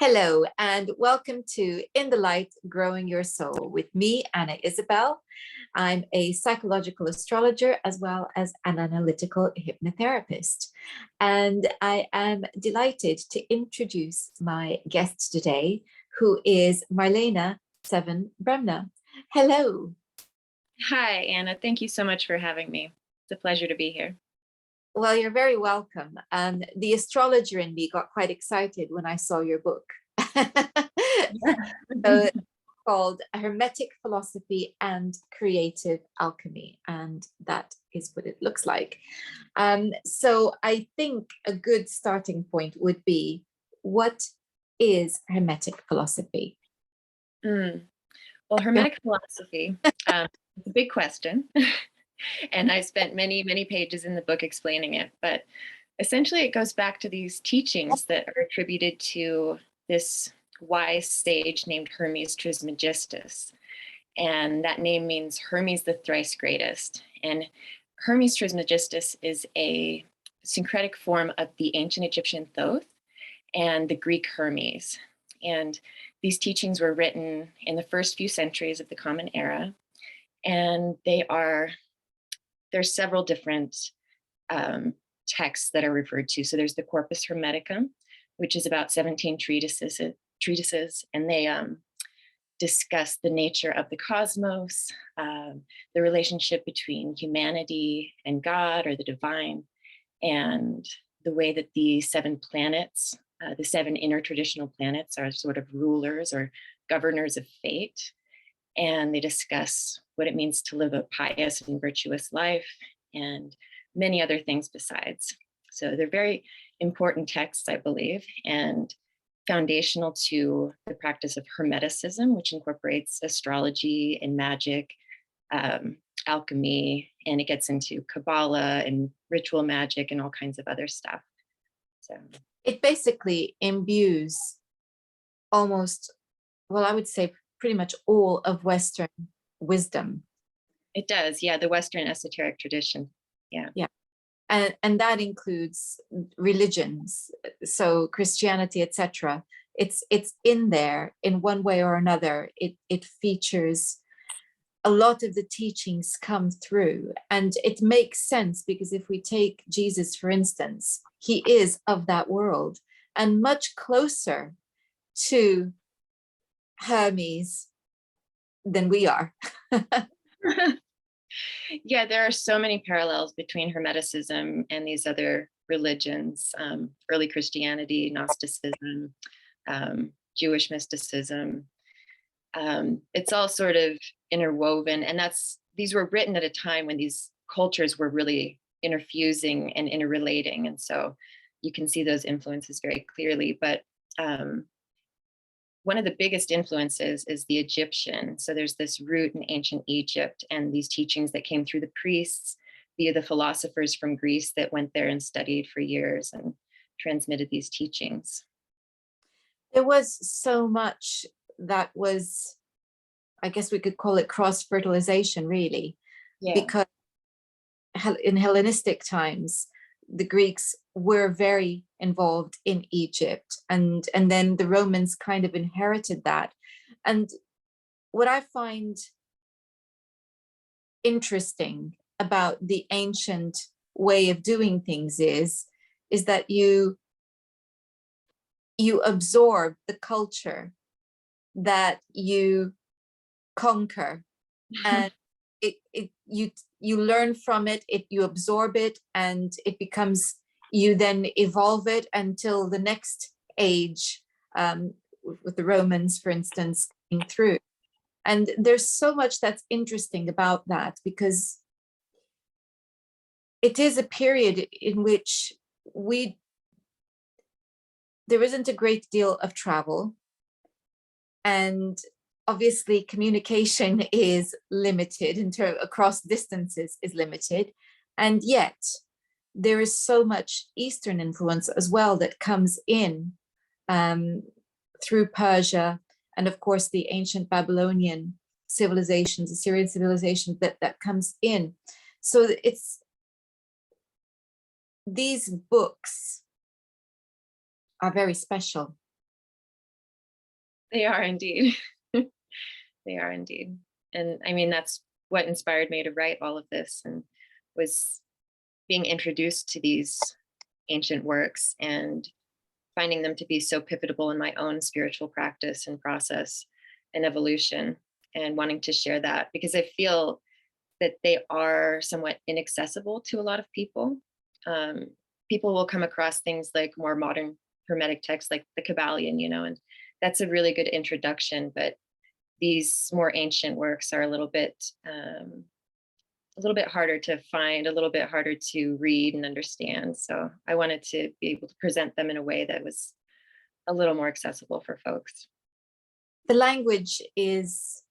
Hello, and welcome to In the Light, Growing Your Soul with me, Anna Isabel. I'm a psychological astrologer as well as an analytical hypnotherapist. And I am delighted to introduce my guest today, who is Marlene Seven Bremner. Hello. Hi, Anna. Thank you so much for having me. It's a pleasure to be here. Well, you're very welcome. The astrologer in me got quite excited when I saw your book. So, called Hermetic Philosophy and Creative Alchemy, and that is what it looks like. So I think a good starting point would be, what is Hermetic philosophy? Well, Hermetic philosophy is a big question, and I spent many, many pages in the book explaining it. But essentially, it goes back to these teachings that are attributed to this wise sage named Hermes Trismegistus. And that name means Hermes the thrice greatest. And Hermes Trismegistus is a syncretic form of the ancient Egyptian Thoth and the Greek Hermes. And these teachings were written in the first few centuries of the Common Era. And there's several different texts that are referred to. So there's the Corpus Hermeticum, which is about 17 treatises, and they discuss the nature of the cosmos, the relationship between humanity and God or the divine, and the way that the seven planets, the seven intertraditional planets, are sort of rulers or governors of fate. And they discuss what it means to live a pious and virtuous life and many other things besides. So they're very important texts, I believe, and foundational to the practice of Hermeticism, which incorporates astrology and magic, alchemy, and it gets into Kabbalah and ritual magic and all kinds of other stuff. So it basically imbues almost, well, I would say pretty much all of Western wisdom. It does, yeah, the Western esoteric tradition. Yeah. And that includes religions, so Christianity, etc. It's in there in one way or another. It features a lot of the teachings come through, and it makes sense because if we take Jesus, for instance, he is of that world and much closer to Hermes than we are. Yeah, there are so many parallels between Hermeticism and these other religions, early Christianity, Gnosticism, Jewish mysticism. It's all sort of interwoven, and these were written at a time when these cultures were really interfusing and interrelating, and so you can see those influences very clearly. But one of the biggest influences is the Egyptian. So there's this root in ancient Egypt and these teachings that came through the priests via the philosophers from Greece that went there and studied for years and transmitted these teachings. There was so much that was, I guess we could call it cross-fertilization, really, because in Hellenistic times, the Greeks were very involved in Egypt, and then the Romans kind of inherited that. And what I find interesting about the ancient way of doing things is that you absorb the culture that you conquer, and you learn from it, you absorb it, and it becomes, you then evolve it until the next age, with the Romans, for instance, coming through. And there's so much that's interesting about that, because it is a period in which there isn't a great deal of travel, and obviously communication is limited across distances is limited, and yet there is so much Eastern influence as well that comes in through Persia, and of course the ancient Babylonian civilizations, Assyrian civilizations that comes in. So these books are very special. They are indeed. They are indeed. And I mean, that's what inspired me to write all of this, and was being introduced to these ancient works and finding them to be so pivotal in my own spiritual practice and process and evolution, and wanting to share that because I feel that they are somewhat inaccessible to a lot of people. Um, People will come across things like more modern Hermetic texts like the Kabbalion, and that's a really good introduction. But these more ancient works are a little bit harder to find, a little bit harder to read and understand. So I wanted to be able to present them in a way that was a little more accessible for folks. The language is,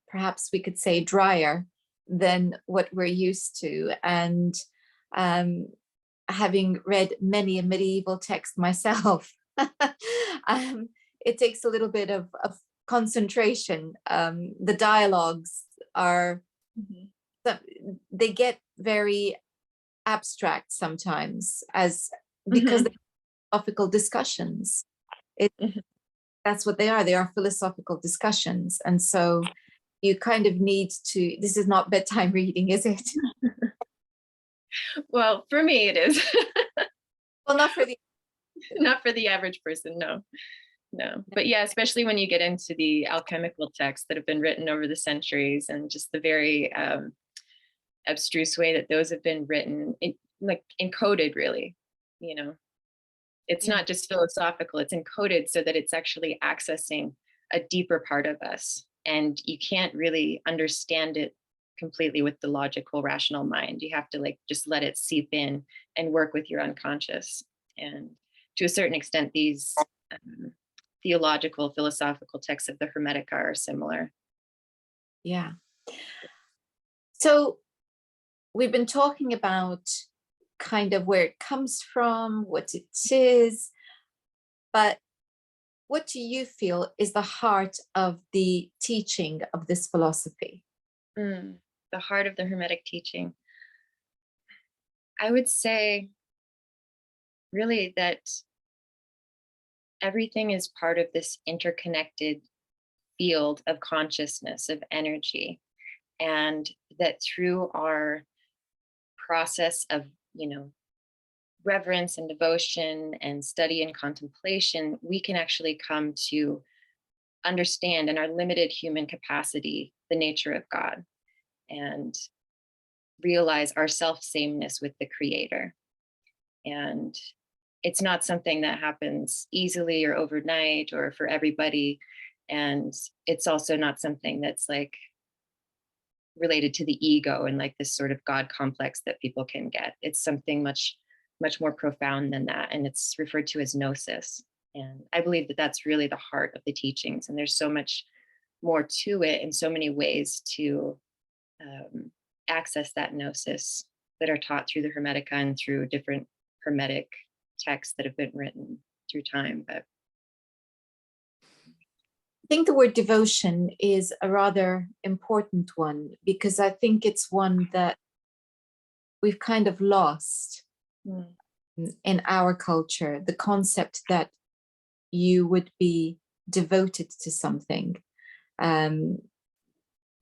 perhaps we could say, drier than what we're used to. And having read many a medieval text myself, it takes a little bit of concentration. The dialogues are, they get very abstract sometimes, because they're philosophical discussions. That's what they are. They are philosophical discussions. And so you kind of need to, this is not bedtime reading, is it? Well, for me it is. Well, not for the not for the average person, no. But yeah, especially when you get into the alchemical texts that have been written over the centuries, and just the very abstruse way that those have been written, like encoded, really. It's not just philosophical, it's encoded so that it's actually accessing a deeper part of us, and you can't really understand it completely with the logical, rational mind. You have to just let it seep in and work with your unconscious. And to a certain extent, these theological, philosophical texts of the Hermetica are similar. Yeah. So we've been talking about kind of where it comes from, what it is, but what do you feel is the heart of the teaching of this philosophy? The heart of the Hermetic teaching. I would say really that everything is part of this interconnected field of consciousness, of energy, and that through our process of, reverence and devotion and study and contemplation, we can actually come to understand in our limited human capacity the nature of God, and realize our self-sameness with the Creator. And it's not something that happens easily or overnight or for everybody. And it's also not something that's related to the ego and this sort of God complex that people can get. It's something much, much more profound than that. And it's referred to as gnosis. And I believe that that's really the heart of the teachings. And there's so much more to it, and so many ways to access that gnosis that are taught through the Hermetica and through different Hermetic texts that have been written through time. But I think the word devotion is a rather important one, because I think it's one that we've kind of lost in our culture. The concept that you would be devoted to something,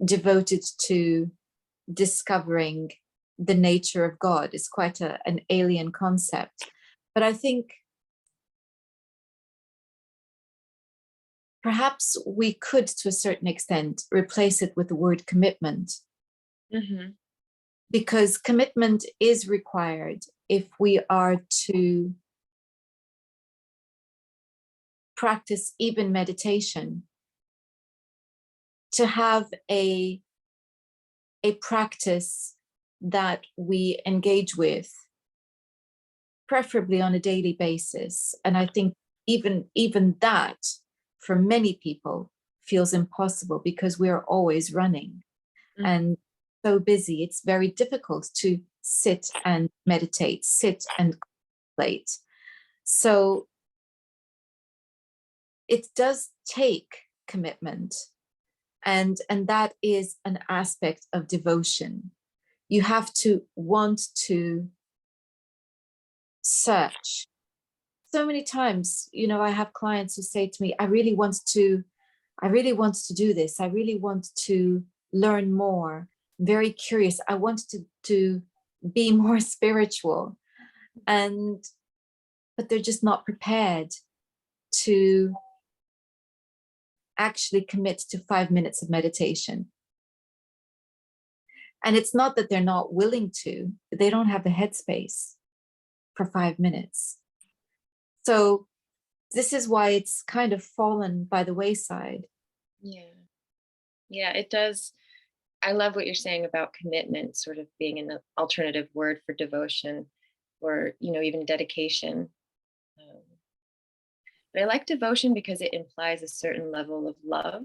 devoted to discovering the nature of God, is quite an alien concept. But I think perhaps we could, to a certain extent, replace it with the word commitment. Because commitment is required if we are to practice even meditation, to have a practice that we engage with, preferably on a daily basis. And I think even that, for many people, feels impossible, because we are always running and so busy. It's very difficult to sit and meditate, sit and contemplate. So it does take commitment, and that is an aspect of devotion. You have to want to search so many times, I have clients who say to me, I really want to do this. I really want to learn more. I'm very curious. I want to be more spiritual. But they're just not prepared to actually commit to 5 minutes of meditation. And it's not that they're not willing to, but they don't have the headspace for 5 minutes. So this is why it's kind of fallen by the wayside. Yeah. Yeah, it does. I love what you're saying about commitment sort of being an alternative word for devotion, or, even dedication. But I like devotion because it implies a certain level of love,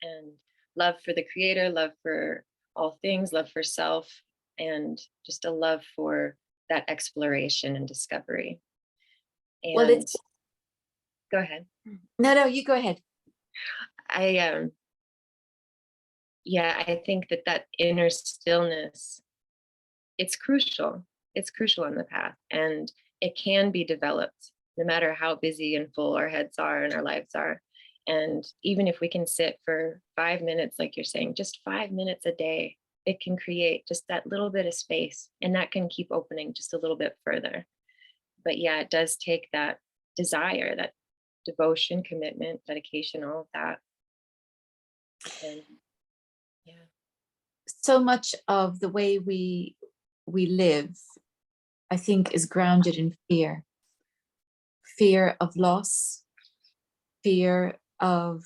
and love for the creator, love for all things, love for self, and just a love for that exploration and discovery. Well, And go ahead. No, you go ahead. I think that inner stillness, it's crucial. It's crucial on the path, and it can be developed no matter how busy and full our heads are and our lives are. And even if we can sit for 5 minutes, like you're saying, just 5 minutes a day, it can create just that little bit of space, and that can keep opening just a little bit further. But yeah, it does take that desire, that devotion, commitment, dedication, all of that. And yeah. So much of the way we live, I think, is grounded in fear. Fear of loss, fear of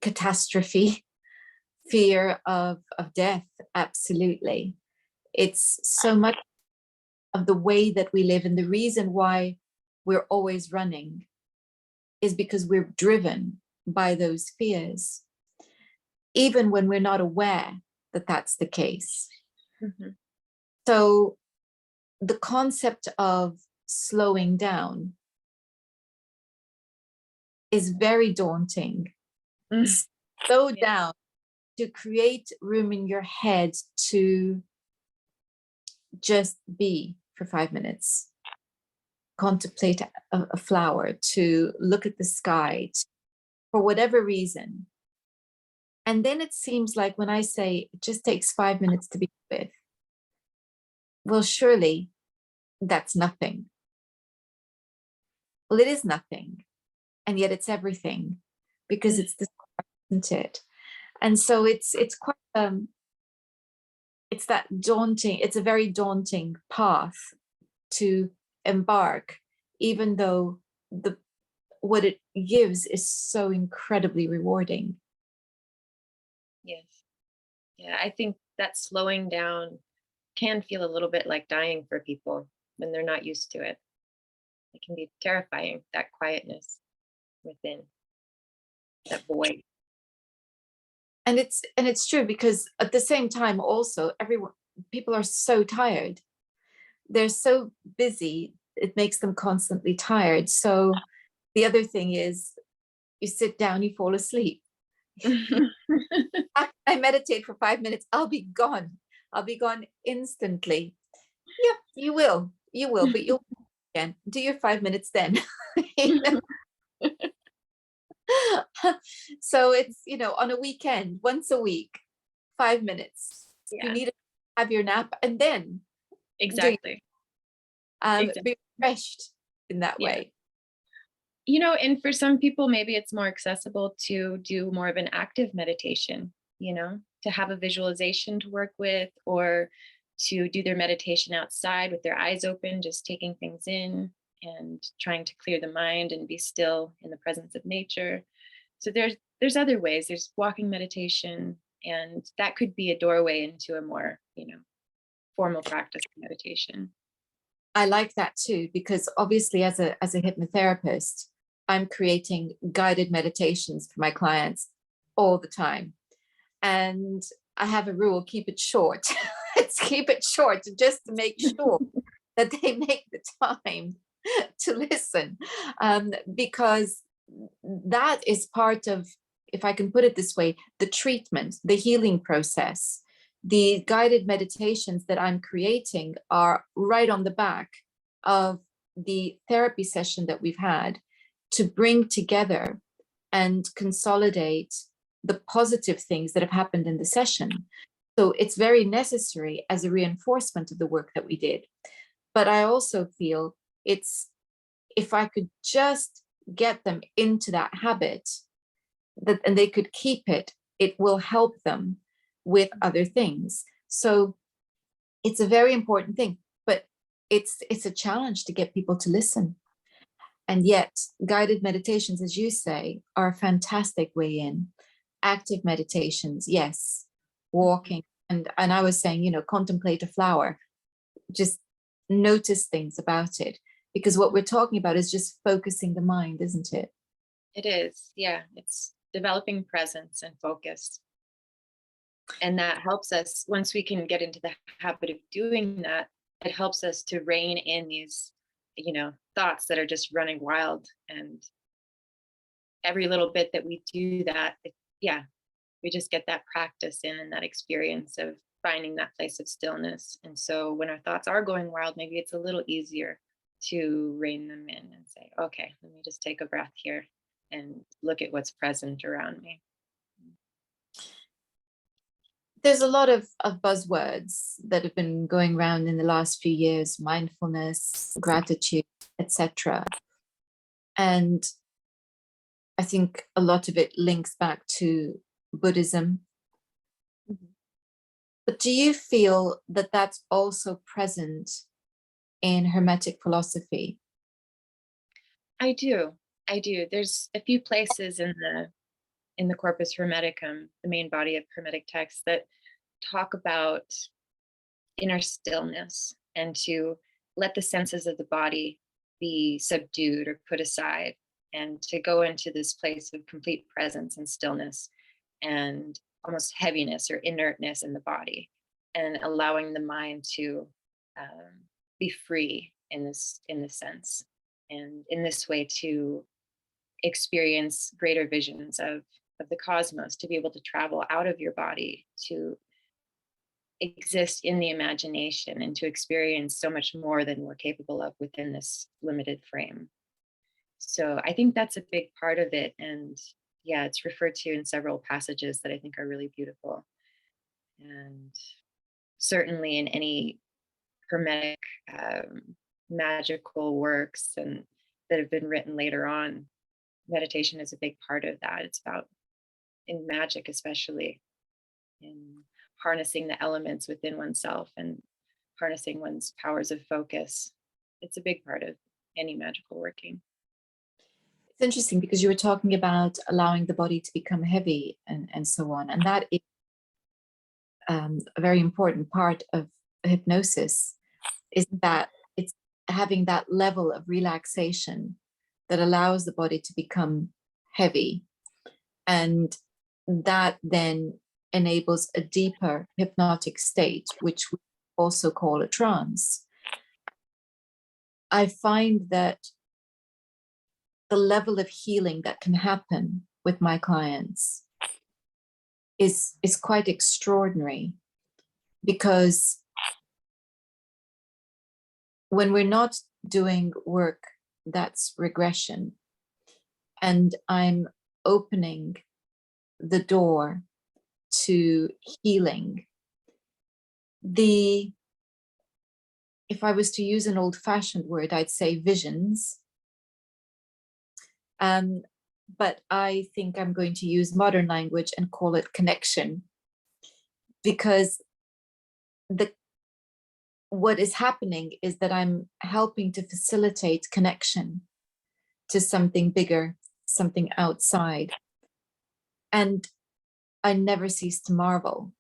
catastrophe, fear of death. Absolutely. It's so much of the way that we live. And the reason why we're always running is because we're driven by those fears, even when we're not aware that that's the case. Mm-hmm. So the concept of slowing down is very daunting. Slow down, to create room in your head to just be for 5 minutes, contemplate a flower, to look at the sky, for whatever reason. And then it seems like when I say it just takes 5 minutes to be with, well, surely that's nothing. Well, it is nothing. And yet it's everything, because it's the, isn't it? And so it's quite it's that daunting, it's a very daunting path to embark, even though what it gives is so incredibly rewarding. Yes. Yeah, I think that slowing down can feel a little bit like dying for people when they're not used to it. It can be terrifying, that quietness within, that void. And it's true, because at the same time also people are so tired. They're so busy, it makes them constantly tired. So the other thing is, you sit down, you fall asleep. I meditate for 5 minutes, I'll be gone instantly. Yeah, you will, but you'll again do your 5 minutes then. So it's, on a weekend, once a week, 5 minutes. Yeah. You need to have your nap and then Exactly. be refreshed in that way. And for some people, maybe it's more accessible to do more of an active meditation, to have a visualization to work with, or to do their meditation outside with their eyes open, just taking things in and trying to clear the mind and be still in the presence of nature. So there's other ways. There's walking meditation, and that could be a doorway into a more, formal practice of meditation. I like that too, because obviously as a hypnotherapist, I'm creating guided meditations for my clients all the time. And I have a rule, keep it short. Let's keep it short, just to make sure that they make the time to listen. Because that is part of, if I can put it this way, the treatment, the healing process. The guided meditations that I'm creating are right on the back of the therapy session that we've had to bring together and consolidate the positive things that have happened in the session. So it's very necessary as a reinforcement of the work that we did. But I also feel it's, if I could just get them into that habit, that and they could keep it, it will help them with other things. So it's a very important thing, but it's a challenge to get people to listen. And yet guided meditations, as you say, are a fantastic way in. Active meditations, yes, walking. And I was saying, contemplate a flower, just notice things about it, because what we're talking about is just focusing the mind, isn't it? It is, yeah. It's developing presence and focus. And that helps us, once we can get into the habit of doing that, it helps us to rein in these, thoughts that are just running wild. And every little bit that we do that, we just get that practice in and that experience of finding that place of stillness. And so when our thoughts are going wild, maybe it's a little easier to rein them in and say, okay, let me just take a breath here and look at what's present around me. There's a lot of buzzwords that have been going around in the last few years: mindfulness, gratitude, etc. And I think a lot of it links back to Buddhism. Mhm. But do you feel that that's also present in Hermetic philosophy? I do. I do. There's a few places in the Corpus Hermeticum, the main body of Hermetic texts, that talk about inner stillness and to let the senses of the body be subdued or put aside, and to go into this place of complete presence and stillness and almost heaviness or inertness in the body, and allowing the mind to be free in this sense, and in this way to experience greater visions of the cosmos, to be able to travel out of your body, to exist in the imagination, and to experience so much more than we're capable of within this limited frame. So I think that's a big part of it. And yeah, it's referred to in several passages that I think are really beautiful. And certainly in any Hermetic magical works and that have been written later on, meditation is a big part of that. It's about, in magic especially, in harnessing the elements within oneself and harnessing one's powers of focus. It's a big part of any magical working. It's interesting because you were talking about allowing the body to become heavy and so on. And that is a very important part of hypnosis, is that it's having that level of relaxation that allows the body to become heavy. And that then enables a deeper hypnotic state, which we also call a trance. I find that the level of healing that can happen with my clients is quite extraordinary, because when we're not doing work that's regression, and I'm opening the door to healing, if I was to use an old-fashioned word, I'd say visions. But I think I'm going to use modern language and call it connection, because what is happening is that I'm helping to facilitate connection to something bigger, something outside. And I never cease to marvel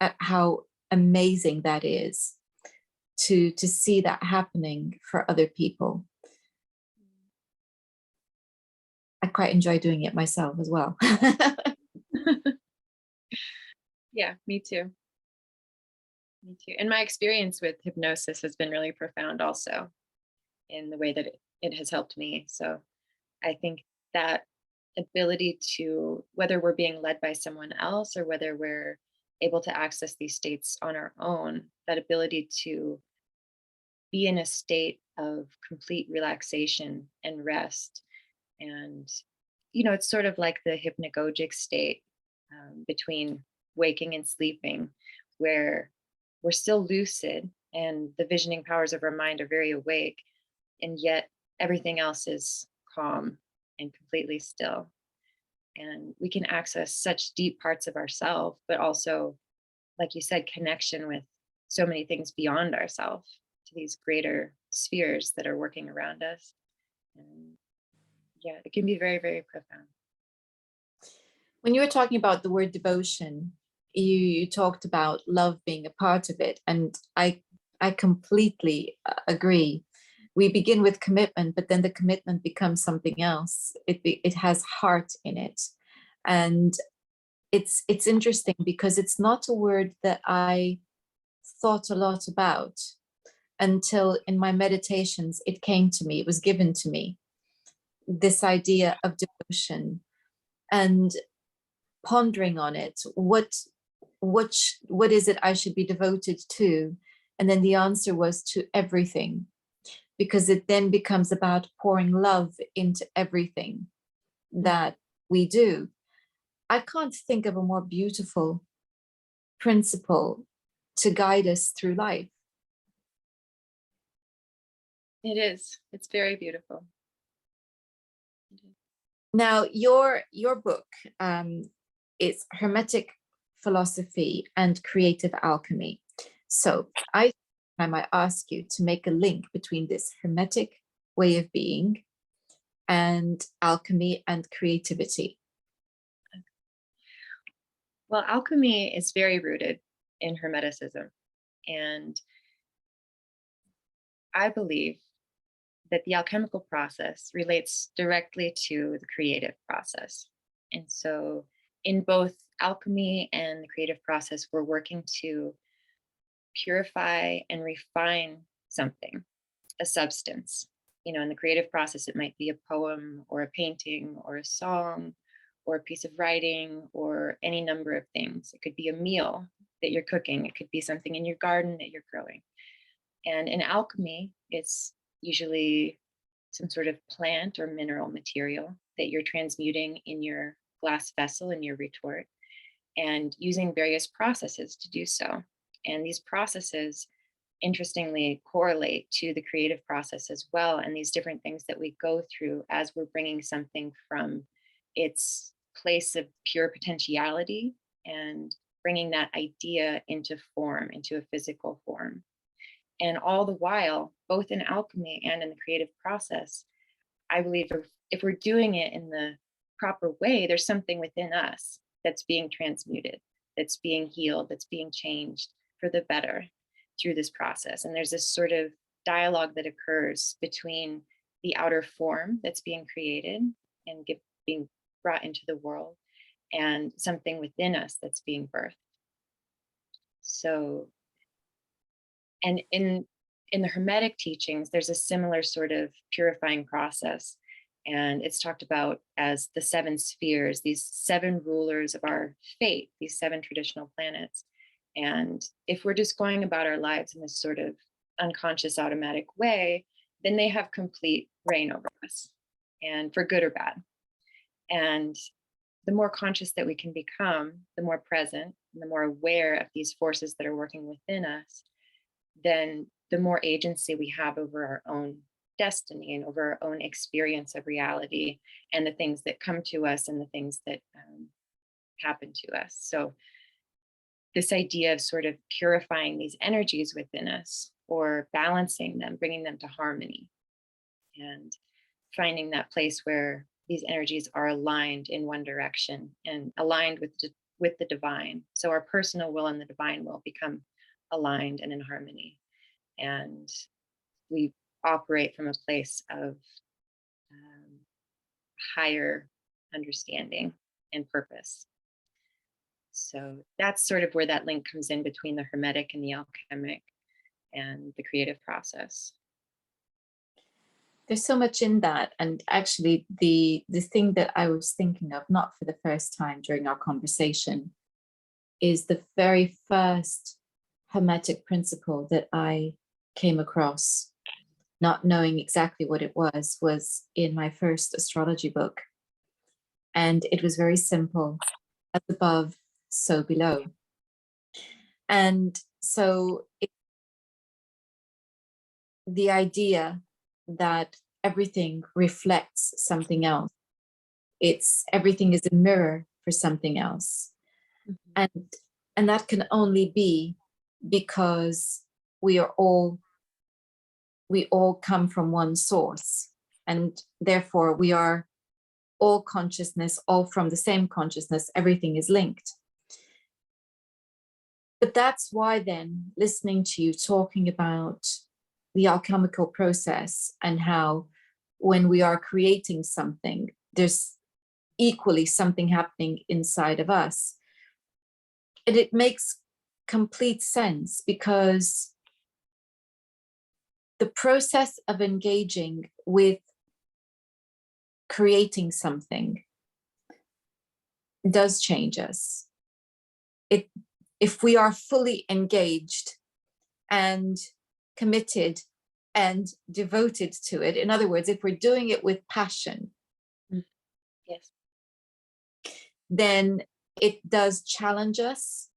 at how amazing that is, to see that happening for other people. I quite enjoy doing it myself as well. Yeah, me too. Me too. And my experience with hypnosis has been really profound also, in the way that it has helped me. So I think that ability to, whether we're being led by someone else or whether we're able to access these states on our own, that ability to be in a state of complete relaxation and rest. And, you know, it's sort of like the hypnagogic state between waking and sleeping, where we're still lucid and the visioning powers of our mind are very awake, and yet everything else is calm and completely still. And we can access such deep parts of ourselves, but also, like you said, connection with so many things beyond ourselves, to these greater spheres that are working around us. And yeah, it can be very, very profound. When you were talking about the word devotion, you talked about love being a part of it, and I completely agree. We begin with commitment, but then the commitment becomes something else. It has heart in it, and it's interesting because it's not a word that I thought a lot about until in my meditations it came to me. It was given to me, this idea of devotion, and pondering on it. What is it I should be devoted to? And then the answer was to everything, because it then becomes about pouring love into everything that we do. I can't think of a more beautiful principle to guide us through life. It is. It's very beautiful. Now, your book is Hermetic Philosophy and Creative Alchemy. So I might ask you to make a link between this Hermetic way of being and alchemy and creativity. Well, alchemy is very rooted in Hermeticism. And I believe that the alchemical process relates directly to the creative process. And so, in both alchemy and the creative process, we're working to purify and refine something, a substance. You know, in the creative process, it might be a poem or a painting or a song or a piece of writing or any number of things. It could be a meal that you're cooking, it could be something in your garden that you're growing. And in alchemy, it's usually some sort of plant or mineral material that you're transmuting in your glass vessel, in your retort, and using various processes to do so. And these processes, interestingly, correlate to the creative process as well. And these different things that we go through as we're bringing something from its place of pure potentiality and bringing that idea into form, into a physical form. And all the while, both in alchemy and in the creative process, I believe if we're doing it in the proper way, there's something within us that's being transmuted, that's being healed, that's being changed for the better through this process. And there's this sort of dialogue that occurs between the outer form that's being created and being brought into the world and something within us that's being birthed. So, and in the Hermetic teachings, there's a similar sort of purifying process. And it's talked about as the seven spheres, these seven rulers of our fate, these seven traditional planets. And if we're just going about our lives in this sort of unconscious, automatic way, then they have complete reign over us, and for good or bad. And the more conscious that we can become, the more present, and the more aware of these forces that are working within us, then the more agency we have over our own destiny and over our own experience of reality and the things that come to us and the things that happen to us. So this idea of sort of purifying these energies within us or balancing them, bringing them to harmony, and finding that place where these energies are aligned in one direction and aligned with the divine. So our personal will and the divine will become aligned and in harmony. And we operate from a place of higher understanding and purpose. So that's sort of where that link comes in between the Hermetic and the alchemic and the creative process. There's so much in that. And actually the thing that I was thinking of, not for the first time during our conversation, is the very first Hermetic principle that I came across not knowing exactly what it was in my first astrology book. And it was very simple: as above, so below. And so the idea that everything reflects something else, everything is a mirror for something else. Mhm. And that can only be because we all come from one source, and therefore we are all consciousness, all from the same consciousness. Everything is linked. But that's why then, listening to you talking about the alchemical process and how when we are creating something, there's equally something happening inside of us. And it makes complete sense, because the process of engaging with creating something does change us. If we are fully engaged and committed and devoted to it, in other words, if we're doing it with passion, Yes. then it does challenge us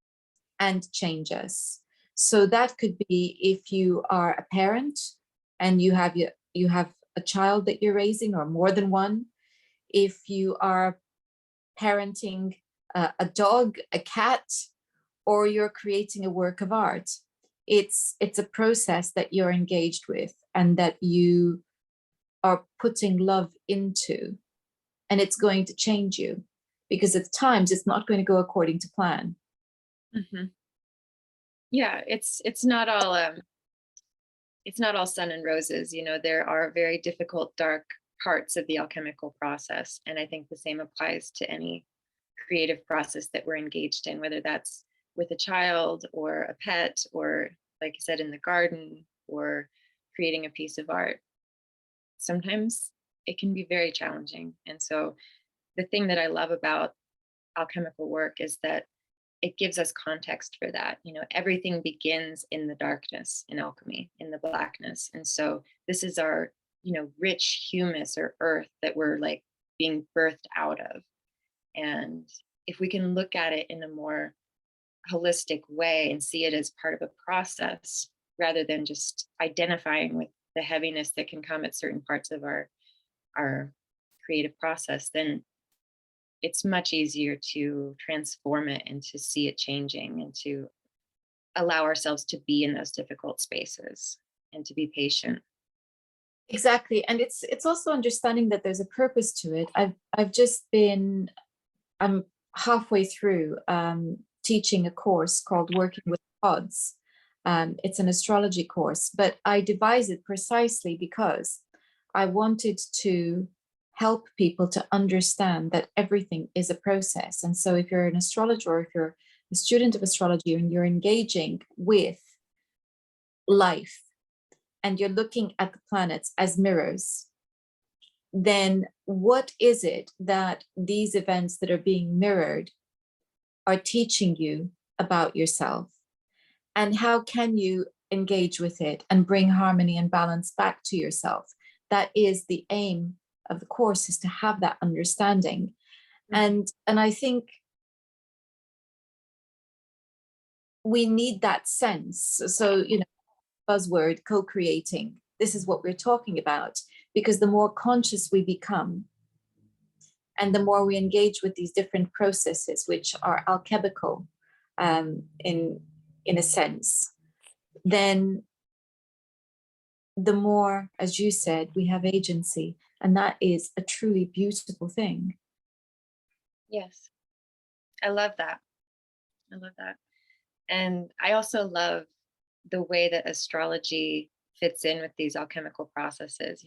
and change us. So that could be if you are a parent and you have a child that you're raising, or more than one. If you are parenting a dog, a cat, or you're creating a work of art, it's a process that you're engaged with and that you are putting love into, and it's going to change you, because at times it's not going to go according to plan. Hmm. Yeah, it's not all sun and roses. There are very difficult, dark parts of the alchemical process, and I think the same applies to any creative process that we're engaged in, whether that's with a child or a pet, or like you said, in the garden, or creating a piece of art. Sometimes it can be very challenging. And so the thing that I love about alchemical work is that it gives us context for that. Everything begins in the darkness in alchemy, in the blackness. And so this is our, rich humus or earth that we're like being birthed out of. And if we can look at it in a more holistic way and see it as part of a process, rather than just identifying with the heaviness that can come at certain parts of our creative process, then it's much easier to transform it and to see it changing, and to allow ourselves to be in those difficult spaces and to be patient. Exactly. And it's also understanding that there's a purpose to it. I'm halfway through teaching a course called Working with Gods. It's an astrology course, but I devised it precisely because I wanted to help people to understand that everything is a process. And so if you're an astrologer, or if you're a student of astrology and you're engaging with life and you're looking at the planets as mirrors, then what is it that these events that are being mirrored are teaching you about yourself? And how can you engage with it and bring harmony and balance back to yourself? That is the aim of the course, is to have that understanding. Mhm. And I think we need that sense. So, buzzword, co-creating, this is what we're talking about, because the more conscious we become and the more we engage with these different processes, which are alchemical, in a sense, then the more, as you said, we have agency, and that is a truly beautiful thing. Yes, I love that. I love that. And I also love the way that astrology fits in with these alchemical processes.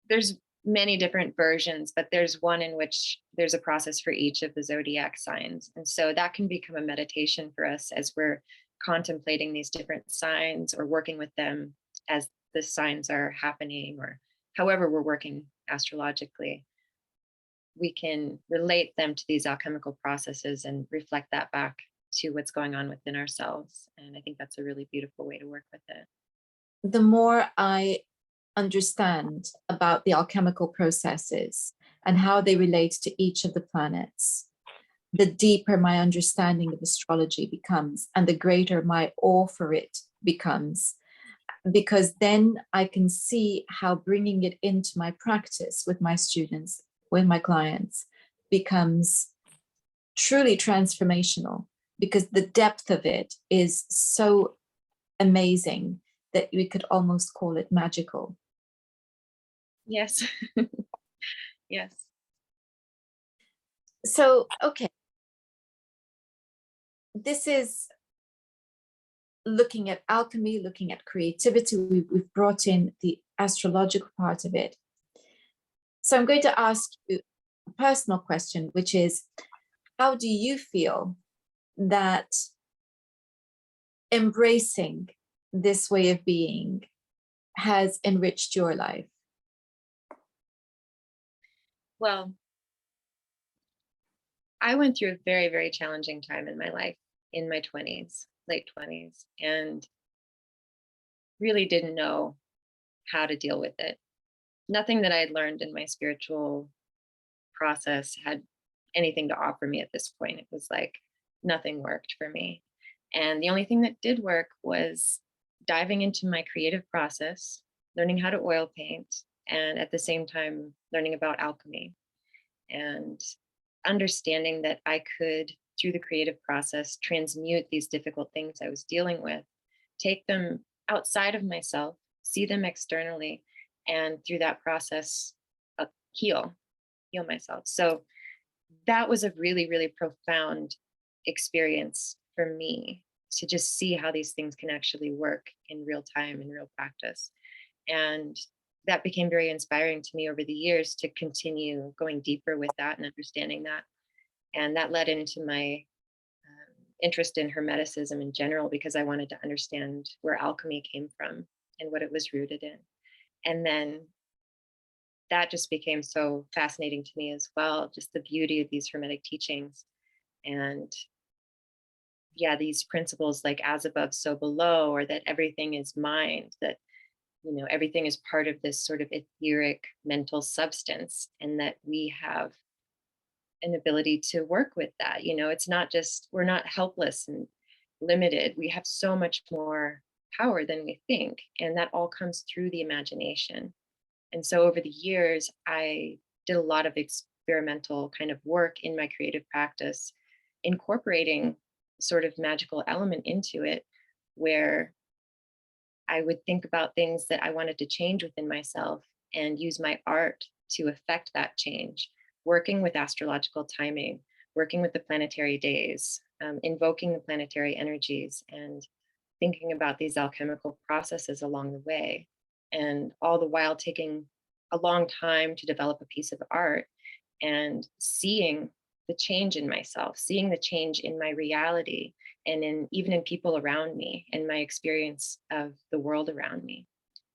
There's many different versions, but there's one in which there's a process for each of the zodiac signs. And so that can become a meditation for us as we're contemplating these different signs, or working with them as the signs are happening, or however we're working astrologically. We can relate them to these alchemical processes and reflect that back to what's going on within ourselves. And I think that's a really beautiful way to work with it. The more I understand about the alchemical processes and how they relate to each of the planets, the deeper my understanding of astrology becomes and the greater my awe for it becomes. Because then I can see how bringing it into my practice with my students, with my clients, becomes truly transformational, because the depth of it is so amazing that we could almost call it magical. Yes. Yes. So, okay, this is looking at alchemy, looking at creativity. We've brought in the astrological part of it. So I'm going to ask you a personal question, which is, how do you feel that embracing this way of being has enriched your life? Well, I went through a very, very challenging time in my life in my 20s, late 20s, and really didn't know how to deal with it. Nothing that I had learned in my spiritual process had anything to offer me at this point. It was like nothing worked for me. And the only thing that did work was diving into my creative process, learning how to oil paint, and at the same time, learning about alchemy and understanding that I could, through the creative process, transmute these difficult things I was dealing with, take them outside of myself, see them externally, and through that process, heal myself. So that was a really, really profound experience for me, to just see how these things can actually work in real time, in real practice. And that became very inspiring to me over the years to continue going deeper with that and understanding that. And that led into my interest in Hermeticism in general, because I wanted to understand where alchemy came from and what it was rooted in. And then that just became so fascinating to me as well, just the beauty of these Hermetic teachings. And yeah, these principles like as above, so below, or that everything is mind, that, you know, everything is part of this sort of etheric mental substance, and that we have an ability to work with that. You know, it's not just, we're not helpless and limited. We have so much more power than we think. And that all comes through the imagination. And so over the years, I did a lot of experimental kind of work in my creative practice, incorporating sort of magical element into it, where I would think about things that I wanted to change within myself and use my art to affect that change, working with astrological timing, working with the planetary days, invoking the planetary energies, and thinking about these alchemical processes along the way. And all the while taking a long time to develop a piece of art and seeing the change in myself, seeing the change in my reality, and in even in people around me and my experience of the world around me.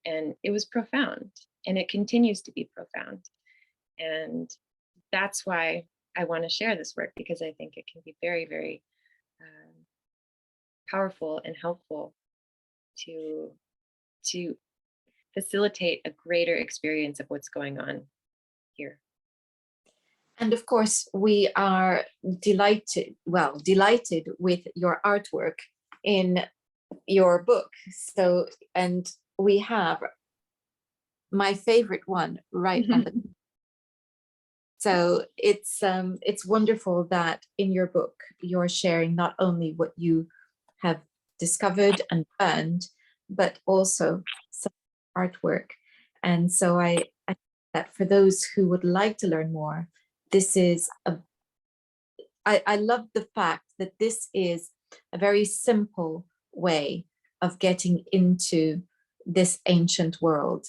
And it was profound, and it continues to be profound. And that's why I want to share this work, because I think it can be very, very powerful and helpful to to facilitate a greater experience of what's going on here. And of course, we are delighted with your artwork in your book. So, and we have my favorite one right on the. So it's wonderful that in your book you're sharing not only what you have discovered and learned, but also some artwork. And so I think that for those who would like to learn more, this is I love the fact that this is a very simple way of getting into this ancient world.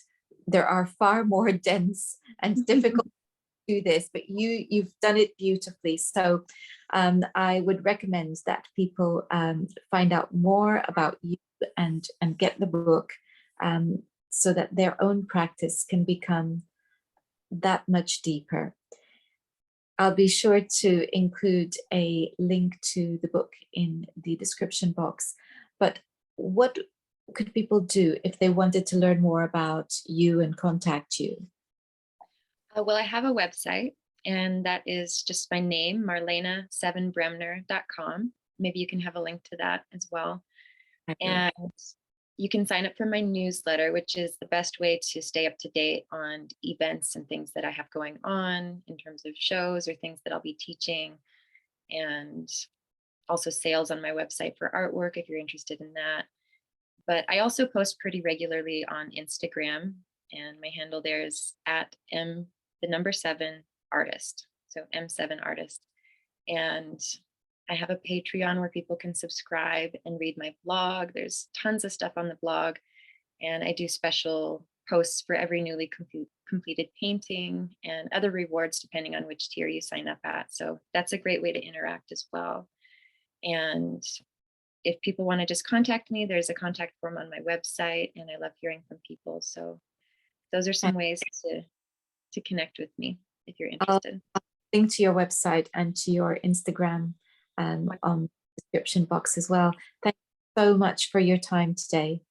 There are far more dense and difficult to do this, but you've done it beautifully. So I would recommend that people find out more about you and get the book, so that their own practice can become that much deeper. I'll be sure to include a link to the book in the description box. But what could people do if they wanted to learn more about you and contact you? Well, I have a website, and that is just my name, marlene7bremner.com. Maybe you can have a link to that as well. And you can sign up for my newsletter, which is the best way to stay up to date on events and things that I have going on in terms of shows or things that I'll be teaching, and also sales on my website for artwork if you're interested in that. But I also post pretty regularly on Instagram, and my handle there is at the7artist. So M7artist. And I have a Patreon where people can subscribe and read my blog. There's tons of stuff on the blog. And I do special posts for every newly completed painting and other rewards depending on which tier you sign up at. So that's a great way to interact as well. And if people want to just contact me, there's a contact form on my website, and I love hearing from people. So those are some ways to connect with me if you're interested. I'll link to your website and to your Instagram on the description box as well. Thank you so much for your time today.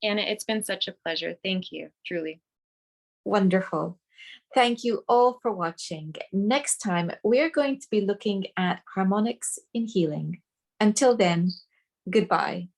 Anna, it's been such a pleasure. Thank you, truly. Wonderful. Thank you all for watching. Next time, we're going to be looking at harmonics in healing. Until then, goodbye.